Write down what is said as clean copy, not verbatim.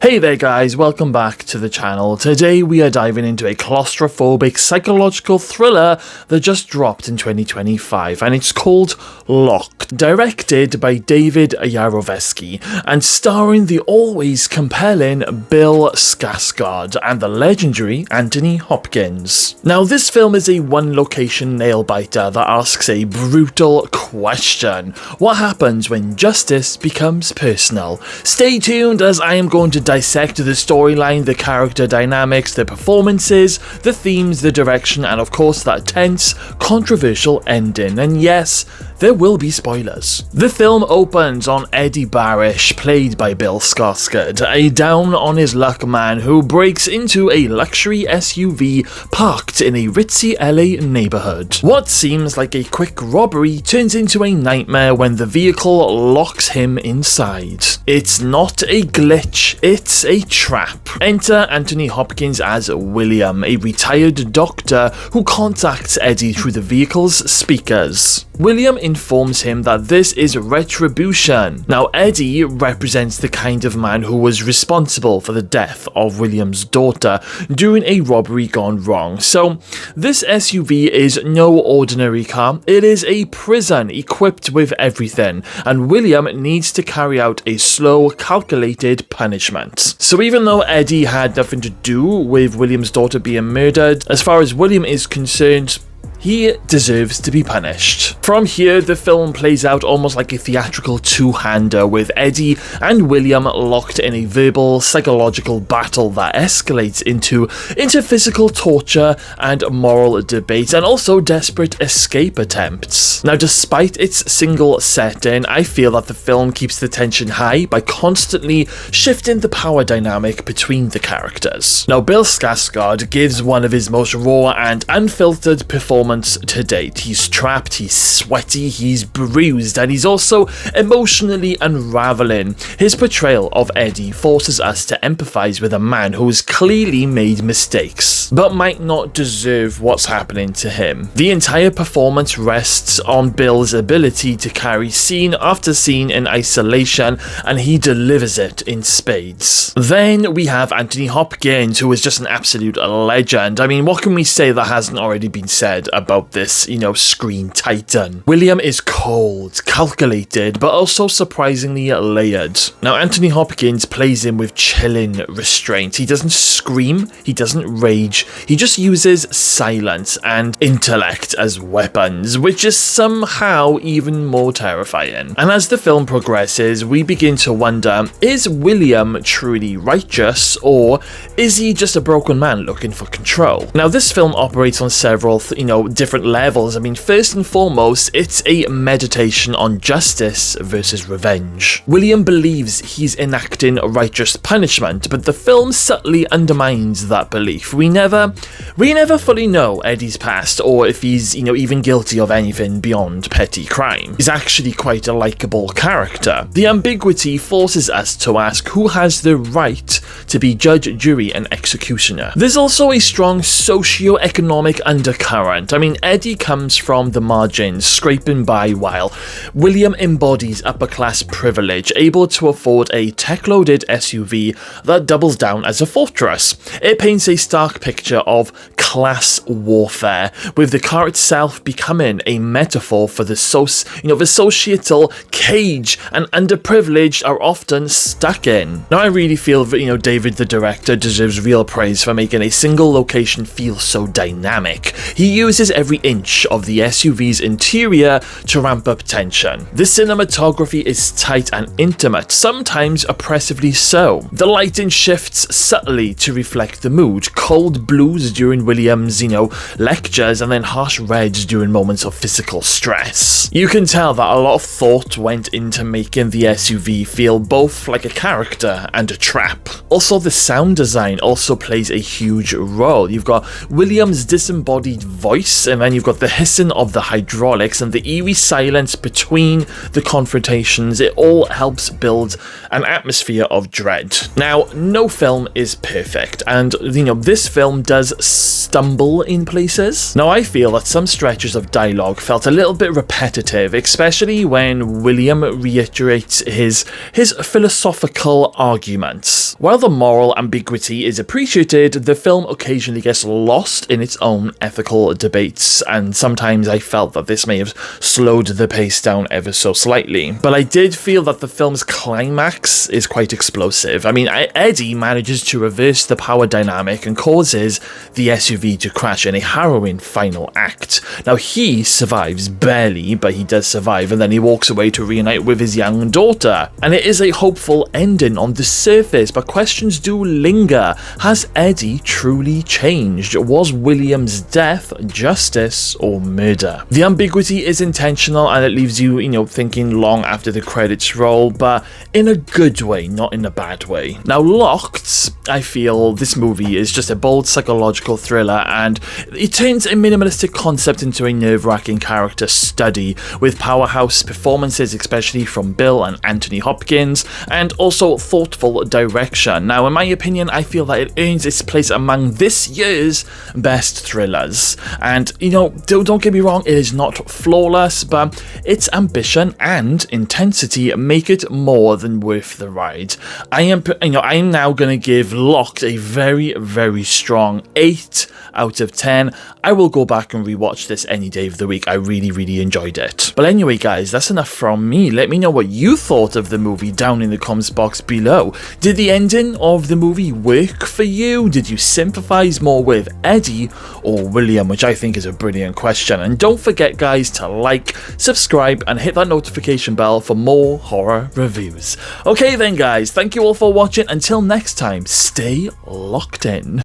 Hey there guys, welcome back to the channel. Today we are diving into a claustrophobic psychological thriller that just dropped in 2025 and it's called Locked, directed by David Yarovesky and starring the always compelling Bill Skarsgård and the legendary Anthony Hopkins. Now this film is a one location nail biter that asks a brutal question. What happens when justice becomes personal? Stay tuned as I am going to dissect the storyline, the character dynamics, the performances, the themes, the direction, and of course that tense, controversial ending. And yes, there will be spoilers. The film opens on Eddie Barish, played by Bill Skarsgård, a down-on-his-luck man who breaks into a luxury SUV parked in a ritzy LA neighborhood. What seems like a quick robbery turns into a nightmare when the vehicle locks him inside. It's not a glitch, it's a trap. Enter Anthony Hopkins as William, a retired doctor who contacts Eddie through the vehicle's speakers. William informs him that this is retribution. Now Eddie represents the kind of man who was responsible for the death of William's daughter during a robbery gone wrong. So this SUV is no ordinary car, it is a prison equipped with everything, and William needs to carry out a slow, calculated punishment. So even though Eddie had nothing to do with William's daughter being murdered, as far as William is concerned, he deserves to be punished. From here, the film plays out almost like a theatrical two-hander with Eddie and William locked in a verbal, psychological battle that escalates into physical torture and moral debate, and also desperate escape attempts. Now, despite its single setting, I feel that the film keeps the tension high by constantly shifting the power dynamic between the characters. Now, Bill Skarsgård gives one of his most raw and unfiltered performances to date. He's trapped, he's sweaty, he's bruised, and he's also emotionally unraveling. His portrayal of Eddie forces us to empathize with a man who has clearly made mistakes, but might not deserve what's happening to him. The entire performance rests on Bill's ability to carry scene after scene in isolation, and he delivers it in spades. Then we have Anthony Hopkins, who is just an absolute legend. I mean, what can we say that hasn't already been said about this, screen titan? William is cold, calculated, but also surprisingly layered. Now, Anthony Hopkins plays him with chilling restraint. He doesn't scream, he doesn't rage, he just uses silence and intellect as weapons, which is somehow even more terrifying. And as the film progresses, we begin to wonder, is William truly righteous, or is he just a broken man looking for control? Now, this film operates on several, different levels. I mean, first and foremost, it's a meditation on justice versus revenge. William believes he's enacting righteous punishment, but the film subtly undermines that belief. We never fully know Eddie's past, or if he's, even guilty of anything beyond petty crime. He's actually quite a likable character. The ambiguity forces us to ask who has the right to be judge, jury, and executioner. There's also a strong socio-economic undercurrent. I mean, Eddie comes from the margins, scraping by, while William embodies upper-class privilege, able to afford a tech-loaded SUV that doubles down as a fortress. It paints a stark picture of class warfare, with the car itself becoming a metaphor for the societal cage and underprivileged are often stuck in. Now, I really feel that, David the director deserves real praise for making a single location feel so dynamic. He uses every inch of the SUV's interior to ramp up tension. The cinematography is tight and intimate, sometimes oppressively so. The lighting shifts subtly to reflect the mood, cold blues during William's, lectures, and then harsh reds during moments of physical stress. You can tell that a lot of thought went into making the SUV feel both like a character and a trap. Also, Also, the sound design also plays a huge role. You've got William's disembodied voice, and then you've got the hissing of the hydraulics and the eerie silence between the confrontations. It all helps build an atmosphere of dread. Now, no film is perfect, and this film does stumble in places. Now, I feel that some stretches of dialogue felt a little bit repetitive, especially when William reiterates his philosophical arguments. While the moral ambiguity is appreciated, the film occasionally gets lost in its own ethical debates, and sometimes I felt that this may have slowed the pace down ever so slightly. But I did feel that the film's climax is quite explosive. I mean, Eddie manages to reverse the power dynamic and causes the SUV to crash in a harrowing final act. Now, he survives barely, but he does survive, and then he walks away to reunite with his young daughter. And it is a hopeful ending on the surface, but questions do linger. Has Eddie truly changed? Was William's death justice or murder? The ambiguity is intentional, and it leaves you, thinking long after the credits roll, but in a good way, not in a bad way. Now, Locked, I feel this movie is just a bold psychological thriller, and it turns a minimalistic concept into a nerve-wracking character study, with powerhouse performances, especially from Bill and Anthony Hopkins, and also thoughtful direction. Now, in my opinion, I feel that it earns its place among this year's best thrillers. And, don't get me wrong, it is not flawless, but its ambition and intensity make it more than worth the ride. I am now going to give Locked a very, very strong 8 out of 10. I will go back and rewatch this any day of the week. I really, really enjoyed it. But anyway, guys, that's enough from me. Let me know what you thought of the movie down in the comments box below. Did the ending of the movie work for you? Did you sympathize more with Eddie or William, which I think is a brilliant question. And don't forget, guys, to like, subscribe, and hit that notification bell for more horror reviews. Okay then, guys, thank you all for watching. Until next time, stay locked in.